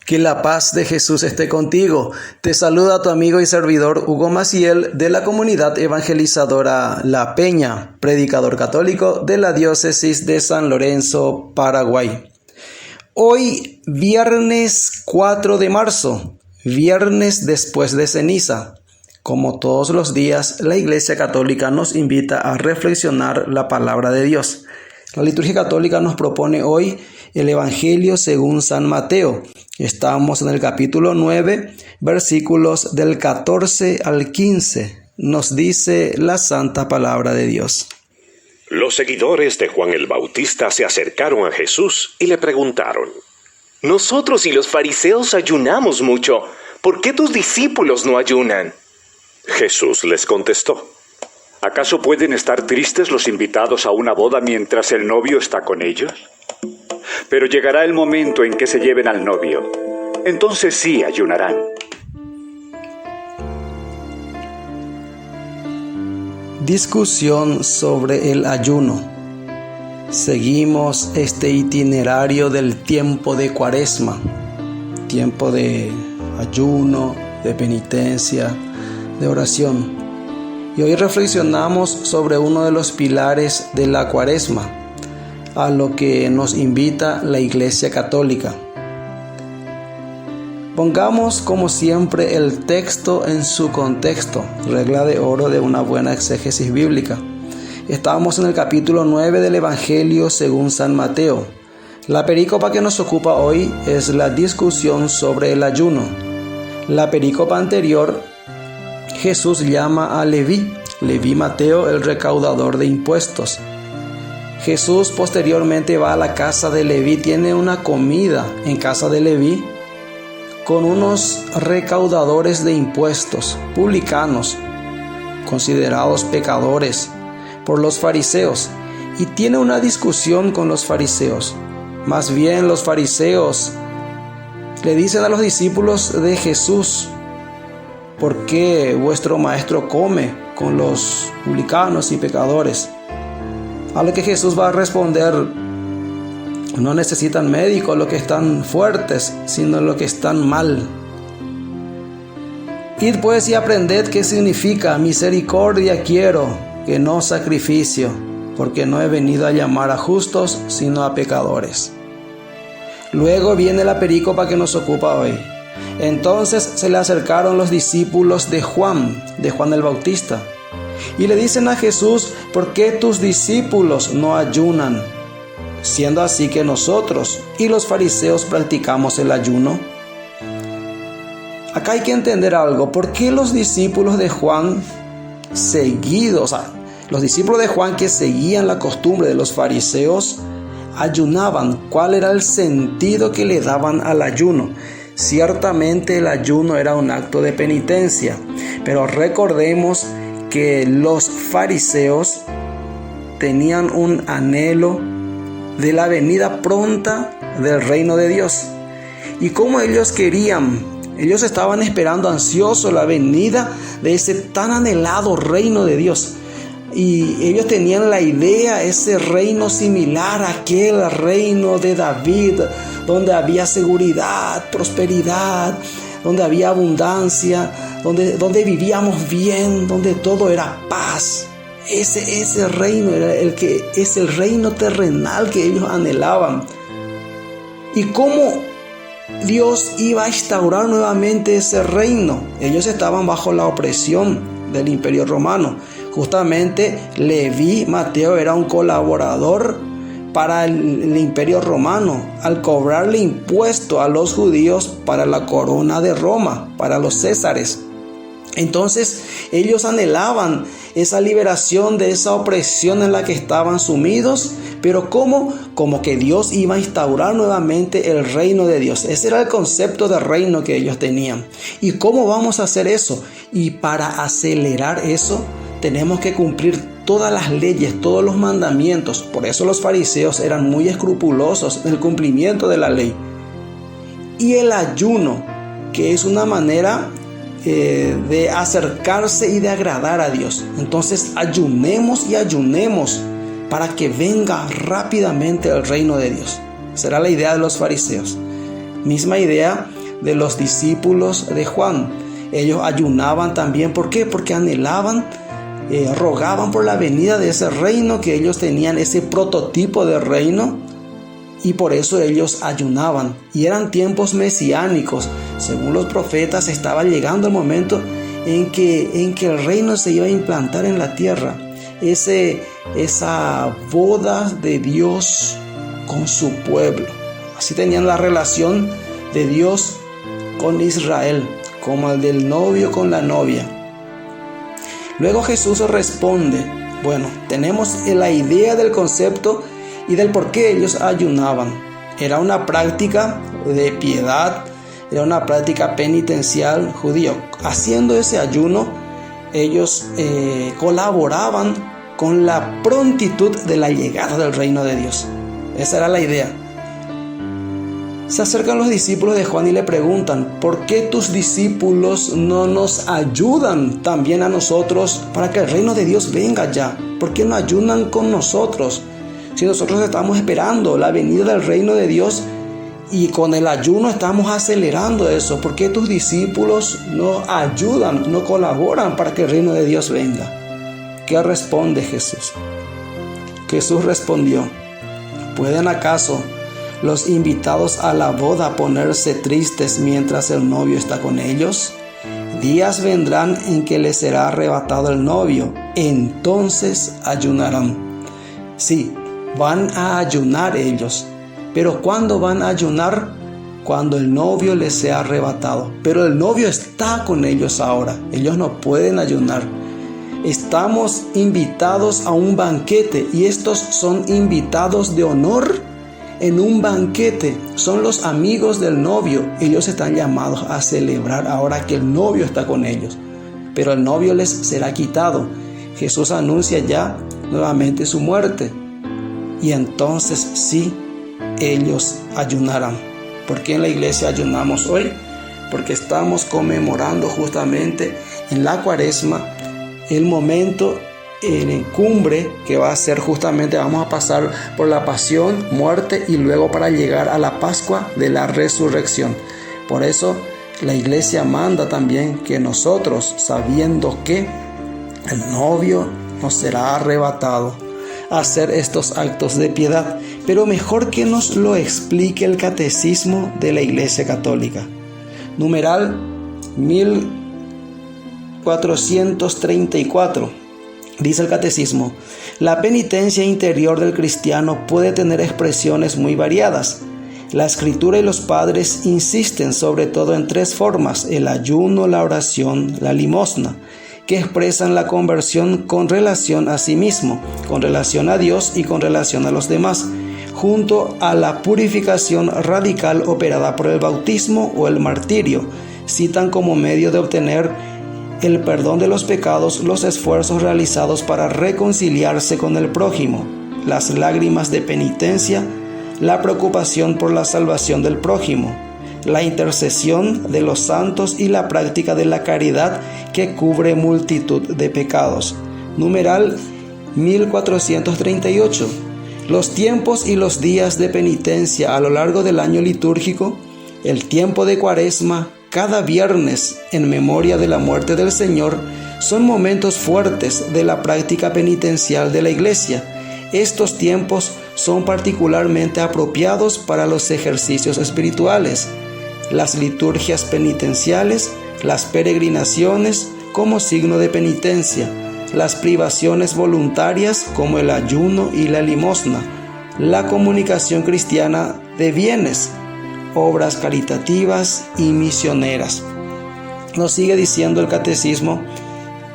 Que la paz de Jesús esté contigo. Te saluda tu amigo y servidor Hugo Maciel de la comunidad evangelizadora La Peña, predicador católico de la diócesis de San Lorenzo, Paraguay. Hoy, viernes 4 de marzo, viernes después de ceniza. Como todos los días, la Iglesia Católica nos invita a reflexionar la palabra de Dios. La liturgia católica nos propone hoy el Evangelio según San Mateo. Estamos en el capítulo 9, versículos del 14 al 15. Nos dice la santa palabra de Dios. Los seguidores de Juan el Bautista se acercaron a Jesús y le preguntaron: Nosotros y los fariseos ayunamos mucho. ¿Por qué tus discípulos no ayunan? Jesús les contestó: ¿Acaso pueden estar tristes los invitados a una boda mientras el novio está con ellos? Pero llegará el momento en que se lleven al novio. Entonces sí ayunarán. Discusión sobre el ayuno. Seguimos este itinerario del tiempo de Cuaresma, tiempo de ayuno, de penitencia, de oración. Y hoy reflexionamos sobre uno de los pilares de la Cuaresma, a lo que nos invita la Iglesia Católica. Pongamos como siempre el texto en su contexto, regla de oro de una buena exégesis bíblica. Estamos en el capítulo 9 del Evangelio según San Mateo. La perícopa que nos ocupa hoy es la discusión sobre el ayuno. La perícopa anterior, Jesús llama a Leví Mateo, el recaudador de impuestos. Jesús posteriormente va a la casa de Leví, tiene una comida en casa de Leví con unos recaudadores de impuestos, publicanos, considerados pecadores por los fariseos, y tiene una discusión con los fariseos. Más bien los fariseos le dicen a los discípulos de Jesús: ¿por qué vuestro maestro come con los publicanos y pecadores? A lo que Jesús va a responder: no necesitan médicos los que están fuertes, sino los que están mal. Id pues y aprended qué significa misericordia quiero, que no sacrificio, porque no he venido a llamar a justos, sino a pecadores. Luego viene la perícopa que nos ocupa hoy. Entonces se le acercaron los discípulos de Juan el Bautista, y le dicen a Jesús: ¿por qué tus discípulos no ayunan? Siendo así que nosotros y los fariseos practicamos el ayuno. Acá hay que entender algo. ¿Por qué los discípulos de Juan los discípulos de Juan que seguían la costumbre de los fariseos ayunaban? ¿Cuál era el sentido que le daban al ayuno? Ciertamente el ayuno era un acto de penitencia, pero recordemos que los fariseos tenían un anhelo de la venida pronta del reino de Dios. Y como ellos estaban esperando ansioso la venida de ese tan anhelado reino de Dios. Y ellos tenían la idea, ese reino similar a aquel reino de David, donde había seguridad, prosperidad, donde había abundancia, donde vivíamos bien, donde todo era paz. Ese reino es el reino terrenal que ellos anhelaban. ¿Y cómo Dios iba a instaurar nuevamente ese reino? Ellos estaban bajo la opresión del Imperio Romano. Justamente Leví Mateo era un colaborador para el Imperio Romano, al cobrarle impuesto a los judíos para la corona de Roma, para los césares. Entonces ellos anhelaban esa liberación de esa opresión en la que estaban sumidos, pero ¿cómo? Como que Dios iba a instaurar nuevamente el reino de Dios. Ese era el concepto de reino que ellos tenían. ¿Y cómo vamos a hacer eso? Y para acelerar eso tenemos que cumplir todas las leyes, todos los mandamientos. Por eso los fariseos eran muy escrupulosos en el cumplimiento de la ley. Y el ayuno, que es una manera de acercarse y de agradar a Dios. Entonces ayunemos y ayunemos para que venga rápidamente el reino de Dios. Será la idea de los fariseos. Misma idea de los discípulos de Juan. Ellos ayunaban también. ¿Por qué? Porque anhelaban, rogaban por la venida de ese reino que ellos tenían, ese prototipo de reino, y por eso ellos ayunaban. Y eran tiempos mesiánicos. Según los profetas, estaba llegando el momento en que el reino se iba a implantar en la tierra. Esa boda de Dios con su pueblo. Así tenían la relación de Dios con Israel, como el del novio con la novia. Luego Jesús responde. Bueno, tenemos la idea del concepto y del por qué ellos ayunaban. Era una práctica de piedad, era una práctica penitencial judío. Haciendo ese ayuno, ellos colaboraban con la prontitud de la llegada del reino de Dios. Esa era la idea. Se acercan los discípulos de Juan y le preguntan: ¿por qué tus discípulos no nos ayudan también a nosotros para que el reino de Dios venga ya? ¿Por qué no ayunan con nosotros? Si nosotros estamos esperando la venida del reino de Dios y con el ayuno estamos acelerando eso, ¿por qué tus discípulos no ayudan, no colaboran para que el reino de Dios venga? ¿Qué responde Jesús? Jesús respondió: ¿pueden acaso los invitados a la boda ponerse tristes mientras el novio está con ellos? Días vendrán en que les será arrebatado el novio, entonces ayunarán. Sí, van a ayunar ellos. Pero ¿cuándo van a ayunar? Cuando el novio les sea arrebatado. Pero el novio está con ellos ahora. Ellos no pueden ayunar. Estamos invitados a un banquete y estos son invitados de honor en un banquete. Son los amigos del novio. Ellos están llamados a celebrar ahora que el novio está con ellos. Pero el novio les será quitado. Jesús anuncia ya nuevamente su muerte. Y entonces sí, ellos ayunarán. ¿Por qué en la iglesia ayunamos hoy? Porque estamos conmemorando justamente en la Cuaresma el momento en cumbre que va a ser justamente, vamos a pasar por la pasión, muerte y luego para llegar a la Pascua de la resurrección. Por eso la iglesia manda también que nosotros, sabiendo que el novio nos será arrebatado, hacer estos actos de piedad. Pero mejor que nos lo explique el catecismo de la Iglesia Católica. Numeral 1434. Dice el catecismo: la penitencia interior del cristiano puede tener expresiones muy variadas. La Escritura y los padres insisten sobre todo en tres formas: el ayuno, la oración, la limosna, que expresan la conversión con relación a sí mismo, con relación a Dios y con relación a los demás, junto a la purificación radical operada por el bautismo o el martirio. Citan como medio de obtener el perdón de los pecados los esfuerzos realizados para reconciliarse con el prójimo, las lágrimas de penitencia, la preocupación por la salvación del prójimo, la intercesión de los santos y la práctica de la caridad que cubre multitud de pecados. Numeral 1438. Los tiempos y los días de penitencia a lo largo del año litúrgico, el tiempo de Cuaresma, cada viernes en memoria de la muerte del Señor, son momentos fuertes de la práctica penitencial de la Iglesia. Estos tiempos son particularmente apropiados para los ejercicios espirituales, las liturgias penitenciales, las peregrinaciones como signo de penitencia, las privaciones voluntarias como el ayuno y la limosna, la comunicación cristiana de bienes, obras caritativas y misioneras. Nos sigue diciendo el catecismo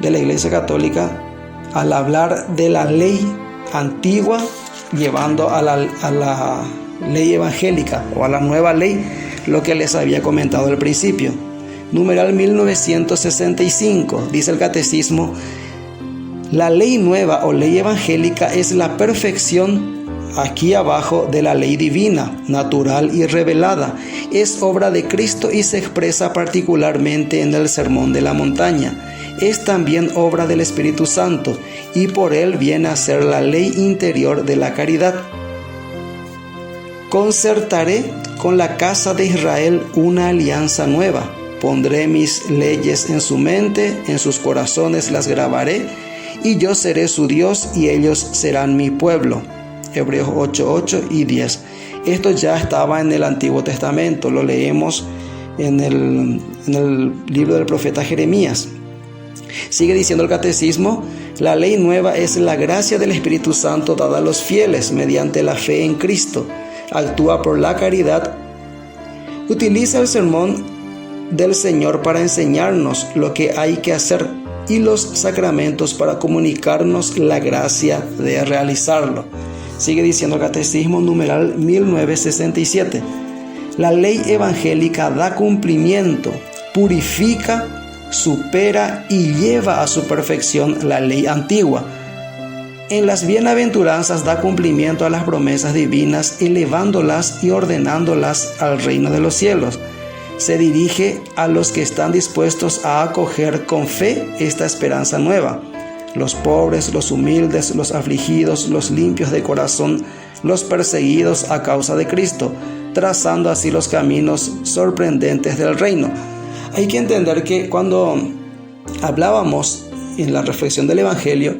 de la Iglesia Católica al hablar de la ley antigua llevando a la ley evangélica o a la nueva ley, lo que les había comentado al principio. Numeral 1965, dice el catecismo: la ley nueva o ley evangélica es la perfección aquí abajo de la ley divina, natural y revelada. Es obra de Cristo y se expresa particularmente en el Sermón de la Montaña. Es también obra del Espíritu Santo y por él viene a ser la ley interior de la caridad. Concertaré con la casa de Israel una alianza nueva. Pondré mis leyes en su mente, en sus corazones las grabaré, y yo seré su Dios y ellos serán mi pueblo. Hebreos 8:8 y 10. Esto ya estaba en el Antiguo Testamento, lo leemos en el libro del profeta Jeremías. Sigue diciendo el catecismo: la ley nueva es la gracia del Espíritu Santo dada a los fieles mediante la fe en Cristo. Actúa por la caridad. Utiliza el sermón del Señor para enseñarnos lo que hay que hacer y los sacramentos para comunicarnos la gracia de realizarlo. Sigue diciendo el catecismo numeral 1967. La ley evangélica da cumplimiento, purifica, supera y lleva a su perfección la ley antigua. En las bienaventuranzas da cumplimiento a las promesas divinas, elevándolas y ordenándolas al reino de los cielos. Se dirige a los que están dispuestos a acoger con fe esta esperanza nueva: los pobres, los humildes, los afligidos, los limpios de corazón, los perseguidos a causa de Cristo, trazando así los caminos sorprendentes del reino. Hay que entender que cuando hablábamos en la reflexión del Evangelio,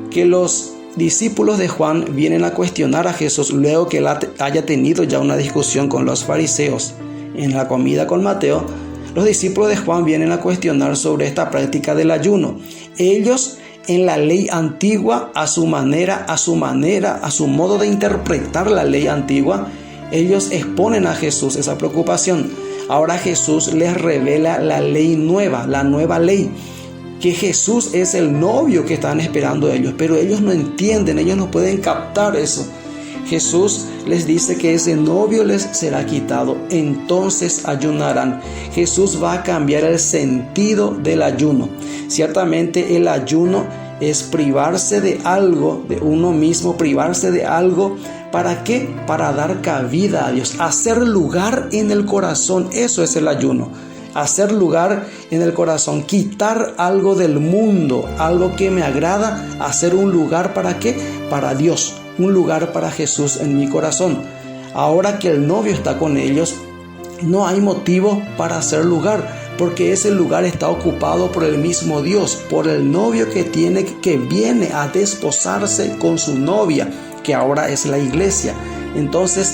que los discípulos de Juan vienen a cuestionar a Jesús luego que él haya tenido ya una discusión con los fariseos en la comida con Mateo. Los discípulos de Juan vienen a cuestionar sobre esta práctica del ayuno. Ellos, en la ley antigua, a su manera, a su modo de interpretar la ley antigua, ellos exponen a Jesús esa preocupación. Ahora Jesús les revela la ley nueva, la nueva ley, que Jesús es el novio que están esperando ellos, pero ellos no entienden, ellos no pueden captar eso. Jesús les dice que ese novio les será quitado, entonces ayunarán. Jesús va a cambiar el sentido del ayuno. Ciertamente el ayuno es privarse de algo, de uno mismo, privarse de algo. ¿Para qué? Para dar cabida a Dios, hacer lugar en el corazón. Eso es el ayuno. Hacer lugar en el corazón, quitar algo del mundo, algo que me agrada, hacer un lugar ¿para qué? Para Dios, un lugar para Jesús en mi corazón. Ahora que el novio está con ellos, no hay motivo para hacer lugar, porque ese lugar está ocupado por el mismo Dios, por el novio que viene a desposarse con su novia, que ahora es la iglesia. Entonces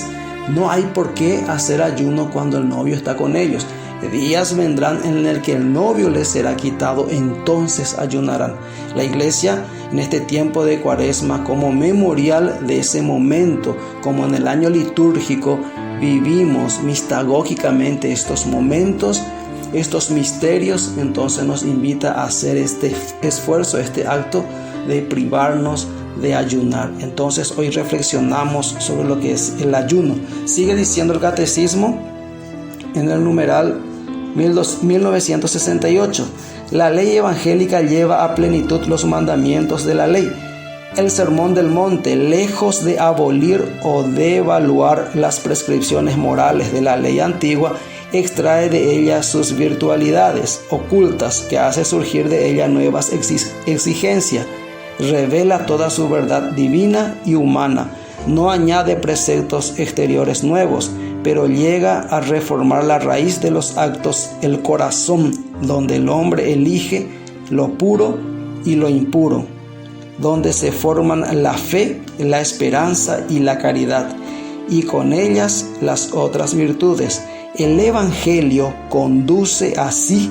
no hay por qué hacer ayuno cuando el novio está con ellos. Días vendrán en el que el novio les será quitado, entonces ayunarán. La iglesia en este tiempo de Cuaresma, como memorial de ese momento, como en el año litúrgico, vivimos mistagógicamente estos momentos, estos misterios. Entonces nos invita a hacer este esfuerzo, este acto de privarnos de ayunar. Entonces hoy reflexionamos sobre lo que es el ayuno. Sigue diciendo el catecismo en el numeral 1968. La ley evangélica lleva a plenitud los mandamientos de la ley. El sermón del monte, lejos de abolir o devaluar las prescripciones morales de la ley antigua, extrae de ella sus virtualidades ocultas, que hace surgir de ella nuevas exigencias. Revela toda su verdad divina y humana. No añade preceptos exteriores nuevos, pero llega a reformar la raíz de los actos, el corazón, donde el hombre elige lo puro y lo impuro, donde se forman la fe, la esperanza y la caridad, y con ellas las otras virtudes. El Evangelio conduce así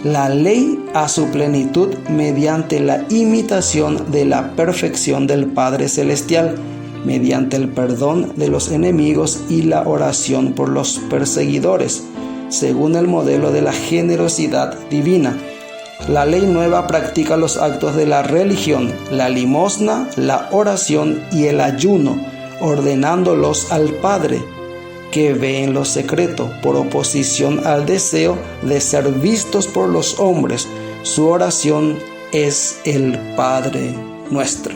la ley a su plenitud mediante la imitación de la perfección del Padre Celestial, mediante el perdón de los enemigos y la oración por los perseguidores, según el modelo de la generosidad divina. La ley nueva practica los actos de la religión, la limosna, la oración y el ayuno, ordenándolos al Padre, que ve en lo secreto, por oposición al deseo de ser vistos por los hombres. Su oración es el Padre nuestro.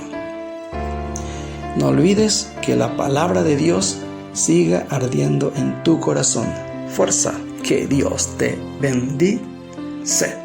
No olvides que la palabra de Dios siga ardiendo en tu corazón. Fuerza, que Dios te bendice.